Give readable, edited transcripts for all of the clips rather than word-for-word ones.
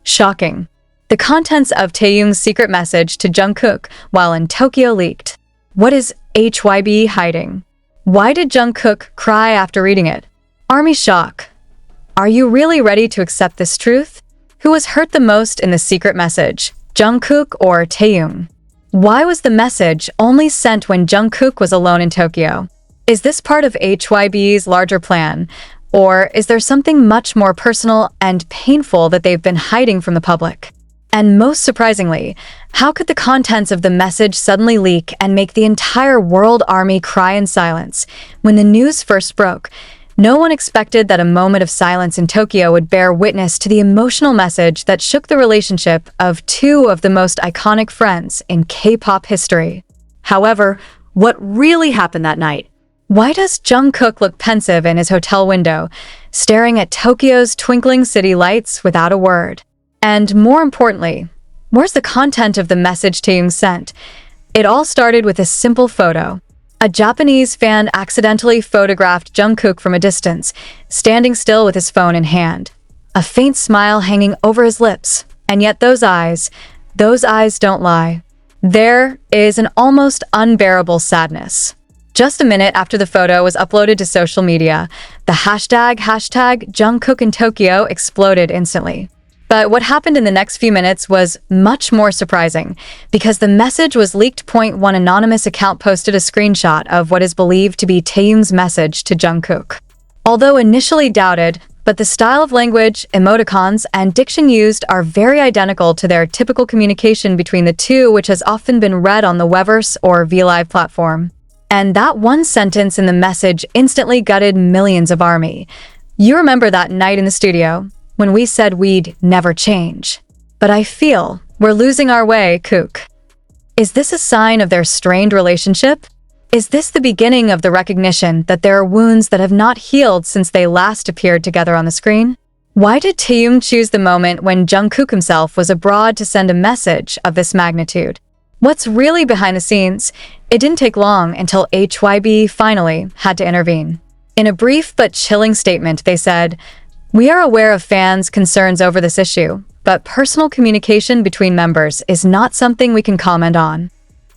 Shocking. The contents of Taehyung's secret message to Jungkook while in Tokyo leaked. What is HYBE hiding? Why did Jungkook cry after reading it? Army shock. Are you really ready to accept this truth? Who was hurt the most in the secret message, Jungkook or Taehyung? Why was the message only sent when Jungkook was alone in Tokyo? Is this part of HYBE's larger plan, or is there something much more personal and painful that they've been hiding from the public? And most surprisingly, how could the contents of the message suddenly leak and make the entire world army cry in silence? When the news first broke, no one expected that a moment of silence in Tokyo would bear witness to the emotional message that shook the relationship of two of the most iconic friends in K-pop history. However, what really happened that night? Why does Jungkook look pensive in his hotel window, staring at Tokyo's twinkling city lights without a word? And more importantly, where's the content of the message Taehyung sent? It all started with a simple photo. A Japanese fan accidentally photographed Jungkook from a distance, standing still with his phone in hand, a faint smile hanging over his lips. And yet those eyes don't lie. There is an almost unbearable sadness. Just a minute after the photo was uploaded to social media, the hashtag Jungkook in Tokyo exploded instantly. But what happened in the next few minutes was much more surprising, because the message was leaked. One anonymous account posted a screenshot of what is believed to be Taehyung's message to Jungkook. Although initially doubted, but the style of language, emoticons, and diction used are very identical to their typical communication between the two, which has often been read on the Weverse or VLive platform. And that one sentence in the message instantly gutted millions of ARMY. You remember that night in the studio, when we said we'd never change. But I feel we're losing our way, Kook. Is this a sign of their strained relationship? Is this the beginning of the recognition that there are wounds that have not healed since they last appeared together on the screen? Why did Taehyung choose the moment when Jungkook himself was abroad to send a message of this magnitude? What's really behind the scenes? It didn't take long until HYBE finally had to intervene. In a brief but chilling statement, they said, "We are aware of fans' concerns over this issue, but personal communication between members is not something we can comment on."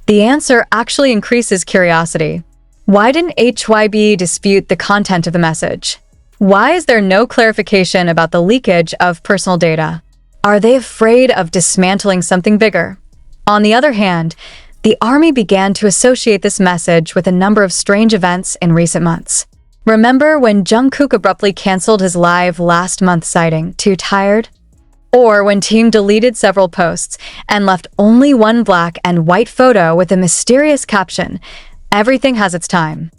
The answer actually increases curiosity. Why didn't HYBE dispute the content of the message? Why is there no clarification about the leakage of personal data? Are they afraid of dismantling something bigger? On the other hand, the ARMY began to associate this message with a number of strange events in recent months. Remember when Jungkook abruptly canceled his live last month citing "too tired"? Or when Taehyung deleted several posts and left only one black and white photo with a mysterious caption, "Everything has its time."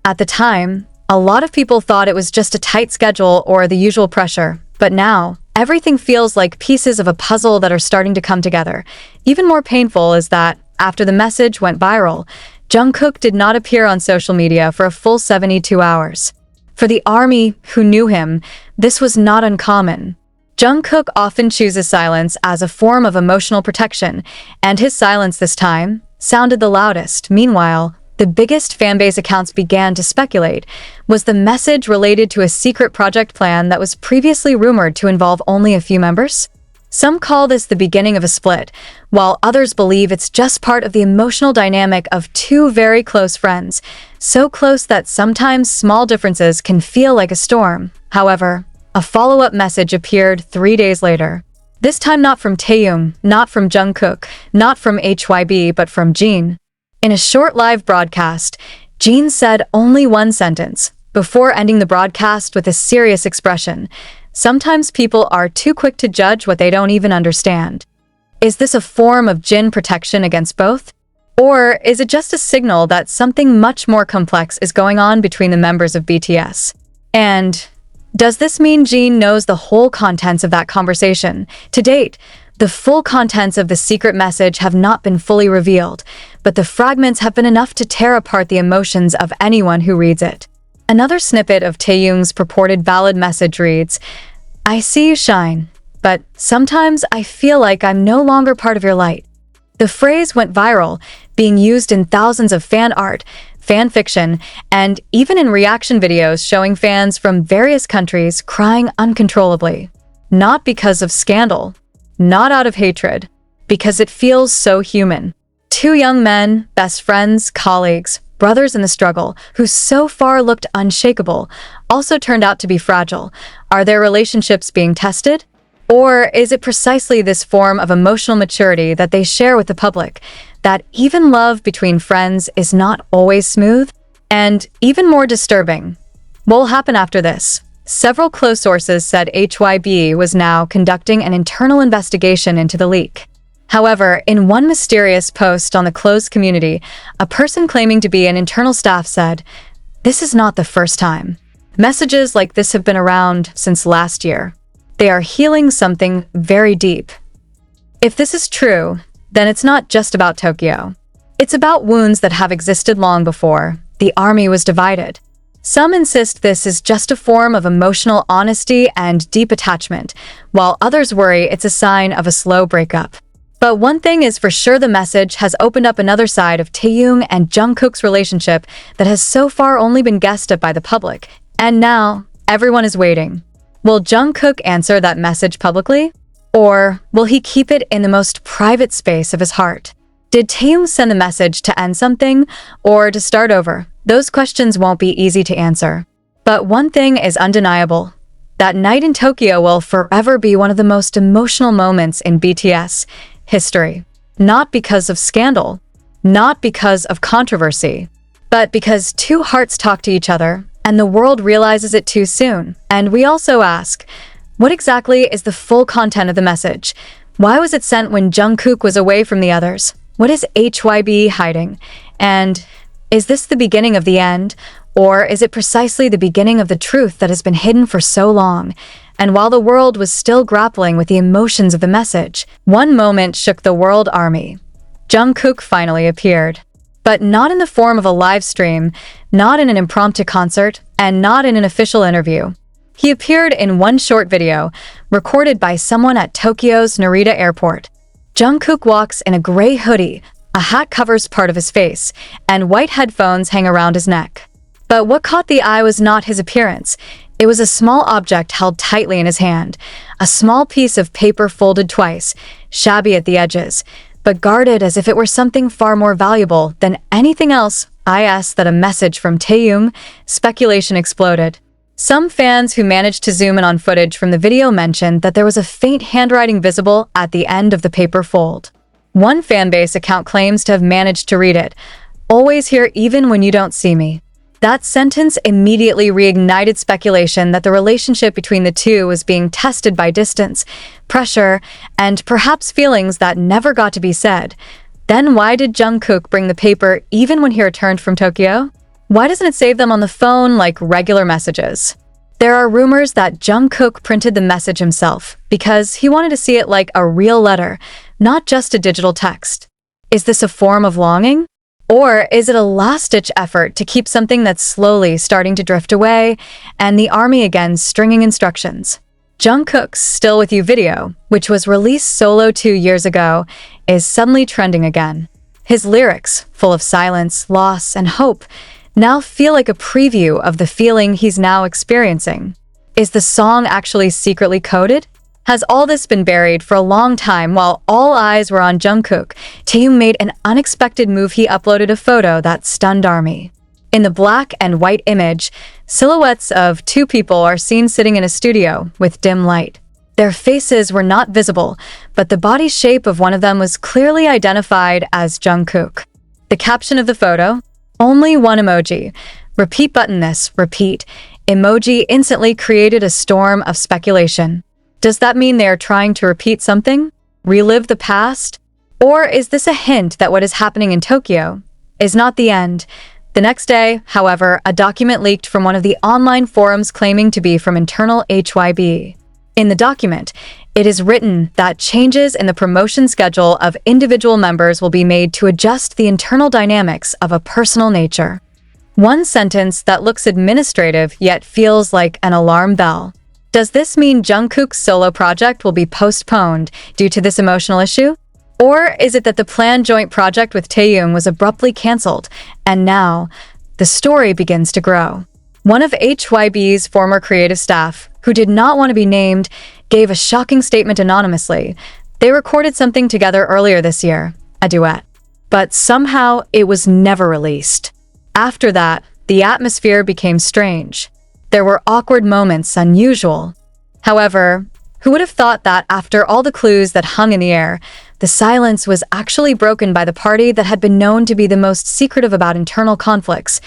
At the time, a lot of people thought it was just a tight schedule or the usual pressure, but now, everything feels like pieces of a puzzle that are starting to come together. Even more painful is that, after the message went viral, Jungkook did not appear on social media for a full 72 hours. For the ARMY who knew him, this was not uncommon. Jungkook often chooses silence as a form of emotional protection, and his silence this time sounded the loudest. Meanwhile, the biggest fanbase accounts began to speculate. Was the message related to a secret project plan that was previously rumored to involve only a few members? Some call this the beginning of a split, while others believe it's just part of the emotional dynamic of two very close friends, so close that sometimes small differences can feel like a storm. However, a follow-up message appeared 3 days later. This time not from Taehyung, not from Jungkook, not from HYBE, but from Jin. In a short live broadcast, Jin said only one sentence, before ending the broadcast with a serious expression. Sometimes people are too quick to judge what they don't even understand. Is this a form of Jin protection against both? Or is it just a signal that something much more complex is going on between the members of BTS? And does this mean Jin knows the whole contents of that conversation? To date, the full contents of the secret message have not been fully revealed, but the fragments have been enough to tear apart the emotions of anyone who reads it. Another snippet of Taehyung's purported valid message reads, "I see you shine, but sometimes I feel like I'm no longer part of your light." The phrase went viral, being used in thousands of fan art, fan fiction, and even in reaction videos showing fans from various countries crying uncontrollably. Not because of scandal, not out of hatred, because it feels so human. Two young men, best friends, colleagues, brothers in the struggle, who so far looked unshakable, also turned out to be fragile. Are their relationships being tested? Or is it precisely this form of emotional maturity that they share with the public, that even love between friends is not always smooth? And even more disturbing, what will happen after this? Several close sources said HYBE was now conducting an internal investigation into the leak. However, in one mysterious post on the closed community, a person claiming to be an internal staff said, "This is not the first time. Messages like this have been around since last year. They are healing something very deep." If this is true, then it's not just about Tokyo. It's about wounds that have existed long before the army was divided. Some insist this is just a form of emotional honesty and deep attachment, while others worry it's a sign of a slow breakup. But one thing is for sure, the message has opened up another side of Taehyung and Jungkook's relationship that has so far only been guessed at by the public. And now, everyone is waiting. Will Jungkook answer that message publicly? Or will he keep it in the most private space of his heart? Did Taehyung send the message to end something or to start over? Those questions won't be easy to answer. But one thing is undeniable. That night in Tokyo will forever be one of the most emotional moments in BTS history. Not because of scandal, not because of controversy, but because two hearts talk to each other and the world realizes it too soon. And we also ask, what exactly is the full content of the message? Why was it sent when Jungkook was away from the others? What is HYBE hiding? And is this the beginning of the end? Or is it precisely the beginning of the truth that has been hidden for so long? And while the world was still grappling with the emotions of the message, one moment shook the world army. Jungkook finally appeared. But not in the form of a live stream, not in an impromptu concert, and not in an official interview. He appeared in one short video, recorded by someone at Tokyo's Narita airport. Jungkook walks in a gray hoodie, a hat covers part of his face, and white headphones hang around his neck. But what caught the eye was not his appearance. It was a small object held tightly in his hand, a small piece of paper folded twice, shabby at the edges, but guarded as if it were something far more valuable than anything else. I asked that a message from Taehyung. Speculation exploded. Some fans who managed to zoom in on footage from the video mentioned that there was a faint handwriting visible at the end of the paper fold. One fanbase account claims to have managed to read it, "Always here even when you don't see me." That sentence immediately reignited speculation that the relationship between the two was being tested by distance, pressure, and perhaps feelings that never got to be said. Then why did Jungkook bring the paper even when he returned from Tokyo? Why doesn't it save them on the phone like regular messages? There are rumors that Jungkook printed the message himself because he wanted to see it like a real letter, not just a digital text. Is this a form of longing? Or is it a last-ditch effort to keep something that's slowly starting to drift away, and the army again stringing instructions? Jungkook's Still With You video, which was released solo 2 years ago, is suddenly trending again. His lyrics, full of silence, loss, and hope, now feel like a preview of the feeling he's now experiencing. Is the song actually secretly coded? Has all this been buried for a long time while all eyes were on Jungkook? Taehyung made an unexpected move. He uploaded a photo that stunned ARMY. In the black and white image, silhouettes of two people are seen sitting in a studio with dim light. Their faces were not visible, but the body shape of one of them was clearly identified as Jungkook. The caption of the photo? Only one emoji. Repeat button. This repeat emoji instantly created a storm of speculation. Does that mean they are trying to repeat something? Relive the past? Or is this a hint that what is happening in Tokyo is not the end? The next day, however, a document leaked from one of the online forums claiming to be from internal HYBE. In the document, it is written that changes in the promotion schedule of individual members will be made to adjust the internal dynamics of a personal nature. One sentence that looks administrative yet feels like an alarm bell. Does this mean Jungkook's solo project will be postponed due to this emotional issue? Or is it that the planned joint project with Taehyung was abruptly cancelled, and now the story begins to grow? One of HYBE's former creative staff, who did not want to be named, gave a shocking statement anonymously. They recorded something together earlier this year, a duet. But somehow it was never released. After that, the atmosphere became strange. There were awkward moments, unusual. However, who would have thought that after all the clues that hung in the air, the silence was actually broken by the party that had been known to be the most secretive about internal conflicts.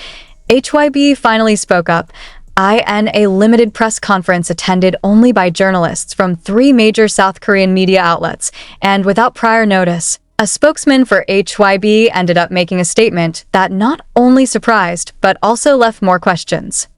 HYBE finally spoke up in a limited press conference attended only by journalists from 3 major South Korean media outlets, and without prior notice. A spokesman for HYBE ended up making a statement that not only surprised, but also left more questions.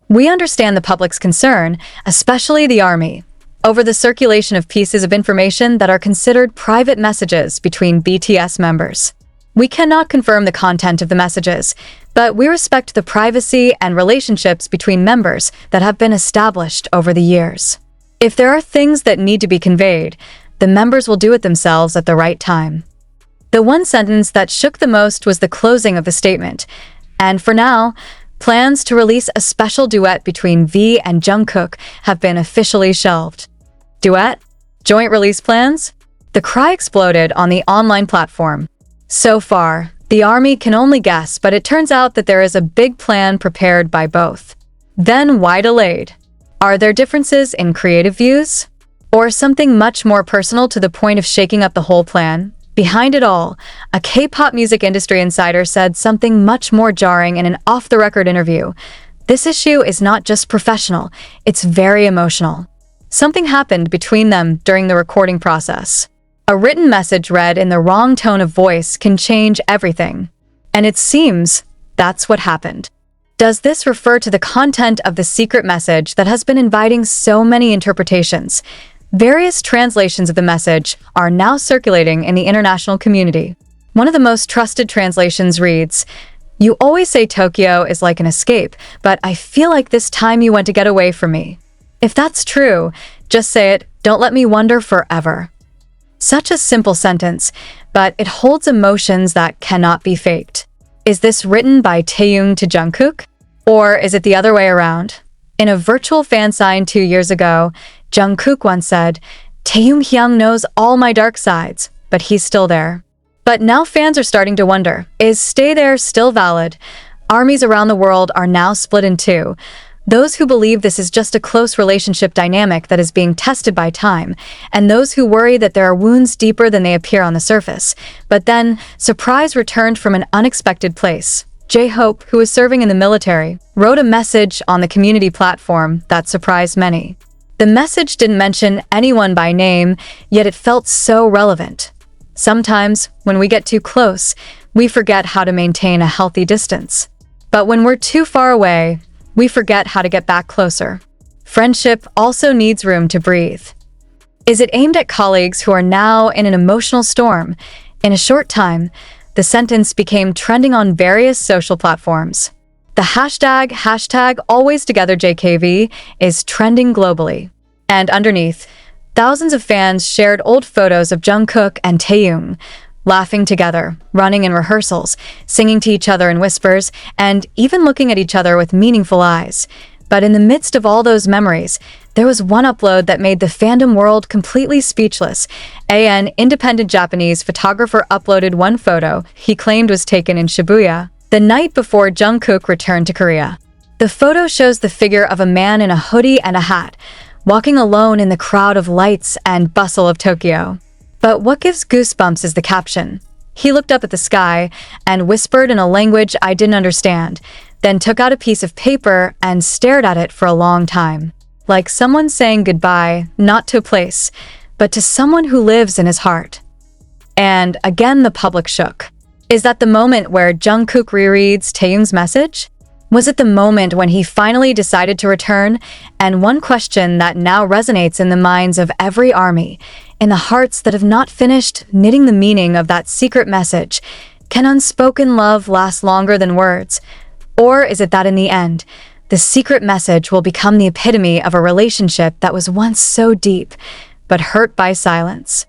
We understand the public's concern, especially the army, over the circulation of pieces of information that are considered private messages between BTS members. We cannot confirm the content of the messages, but we respect the privacy and relationships between members that have been established over the years. If there are things that need to be conveyed, the members will do it themselves at the right time. The one sentence that shook the most was the closing of the statement, and for now, plans to release a special duet between V and Jungkook have been officially shelved. Duet? Joint release plans? The cry exploded on the online platform. So far, the army can only guess, but it turns out that there is a big plan prepared by both. Then why delayed? Are there differences in creative views? Or something much more personal to the point of shaking up the whole plan? Behind it all, a K-pop music industry insider said something much more jarring in an off-the-record interview. This issue is not just professional, it's very emotional. Something happened between them during the recording process. A written message read in the wrong tone of voice can change everything. And it seems that's what happened. Does this refer to the content of the secret message that has been inviting so many interpretations? Various translations of the message are now circulating in the international community. One of the most trusted translations reads, "You always say Tokyo is like an escape, but I feel like this time you went to get away from me. If that's true, just say it, don't let me wonder forever." Such a simple sentence, but it holds emotions that cannot be faked. Is this written by Taehyung to Jungkook? Or is it the other way around? In a virtual fan sign 2 years ago, Jungkook once said, "Taehyung knows all my dark sides, but he's still there." But now fans are starting to wonder, is stay there still valid? Armies around the world are now split in two. Those who believe this is just a close relationship dynamic that is being tested by time, and those who worry that there are wounds deeper than they appear on the surface. But then, surprise returned from an unexpected place. J-Hope, who is serving in the military, wrote a message on the community platform that surprised many. The message didn't mention anyone by name, yet it felt so relevant. Sometimes, when we get too close, we forget how to maintain a healthy distance. But when we're too far away, we forget how to get back closer. Friendship also needs room to breathe. Is it aimed at colleagues who are now in an emotional storm? In a short time, the sentence became trending on various social platforms. The hashtag #AlwaysTogetherJKV is trending globally. And underneath, thousands of fans shared old photos of Jungkook and Taehyung, laughing together, running in rehearsals, singing to each other in whispers, and even looking at each other with meaningful eyes. But in the midst of all those memories, there was one upload that made the fandom world completely speechless. An independent Japanese photographer uploaded one photo he claimed was taken in Shibuya, the night before Jungkook returned to Korea. The photo shows the figure of a man in a hoodie and a hat, walking alone in the crowd of lights and bustle of Tokyo. But what gives goosebumps is the caption. He looked up at the sky and whispered in a language I didn't understand, then took out a piece of paper and stared at it for a long time. Like someone saying goodbye, not to a place, but to someone who lives in his heart. And again the public shook. Is that the moment where Jungkook rereads Taehyung's message? Was it the moment when he finally decided to return? And one question that now resonates in the minds of every army, in the hearts that have not finished knitting the meaning of that secret message. Can unspoken love last longer than words? Or is it that in the end, the secret message will become the epitome of a relationship that was once so deep, but hurt by silence?